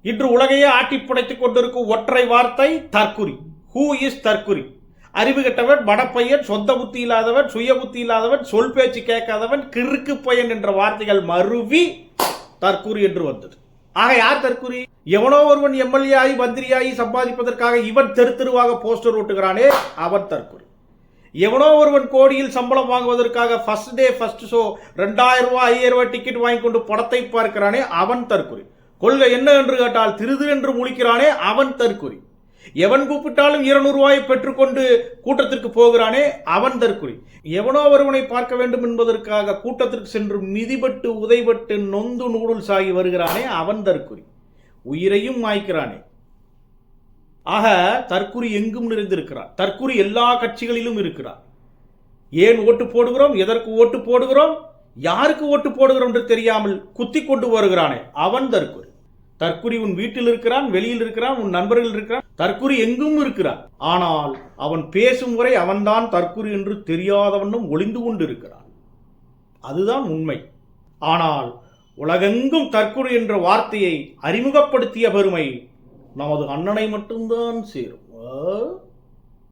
இன்று உலகையே ஆட்டி புடைத்துக் கொண்டிருக்கும் ஒற்றை வார்த்தை தற்குறி. Who is தற்குறி? அறிவு கெட்டவன், மடப்பையன், சொந்த புத்தி இல்லாதவன், சுய புத்தி இல்லாதவன், சொல் பேச்சு கேட்காதவன், கிறுக்கு பையன் என்ற வார்த்தைகள் மருவி தற்குறி என்று வந்தது. ஆக யார் தற்குறி? எவனோ ஒருவன் எம்எல்ஏ ஆகி மந்திரியாகி சம்பாதிப்பதற்காக இவன் தெரு தெருவாக போஸ்டர் ஓட்டுகிறானே அவன் தற்குறி. எவனோ ஒருவன் கோடியில் சம்பளம் வாங்குவதற்காக ஃபர்ஸ்ட் டே ஃபர்ஸ்ட் ஷோ 2000 ரூபாய் 5000 ரூபாய் டிக்கெட் வாங்கி கொண்டு படத்தை பார்க்கிறானே அவன் தற்குறி. கொள்கை என்ன என்று கேட்டால் திருது என்று முழிக்கிறானே அவன் தற்குறி. எவன் கூப்பிட்டாலும் 200 ரூபாயை பெற்றுக்கொண்டு கூட்டத்திற்கு போகிறானே அவன் தற்குறி. எவனோ ஒருவனை பார்க்க வேண்டும் என்பதற்காக கூட்டத்திற்கு சென்று மிதிபட்டு உதைபட்டு நொந்து நூடுல்ஸ் ஆகி வருகிறானே அவன் தற்குறி. உயிரையும் மாய்க்கிறானே. ஆக தற்குறி எங்கும் நிறைந்திருக்கிறார். தற்குறி எல்லா கட்சிகளிலும் இருக்கிறார். ஏன் ஓட்டு போடுகிறோம், எதற்கு ஓட்டு போடுகிறோம், யாருக்கு ஓட்டு போடுகிறோம் என்று தெரியாமல் குத்தி கொண்டு வருகிறானே அவன் தற்குறி. தற்குறி உன் வீட்டில் இருக்கிறான், வெளியில் இருக்கிறான், உன் நண்பர்கள் இருக்கிறான். தற்குறி எங்கும் இருக்கிறான். ஆனால் அவன் பேசும் வரை அவன்தான் தற்குறி என்று தெரியாதவனும் ஒளிந்து கொண்டு இருக்கிறான். அதுதான் உண்மை. ஆனால் உலகெங்கும் தற்குறி என்ற வார்த்தையை அறிமுகப்படுத்திய பெருமை நமது அண்ணனை மட்டும்தான் சேரும்.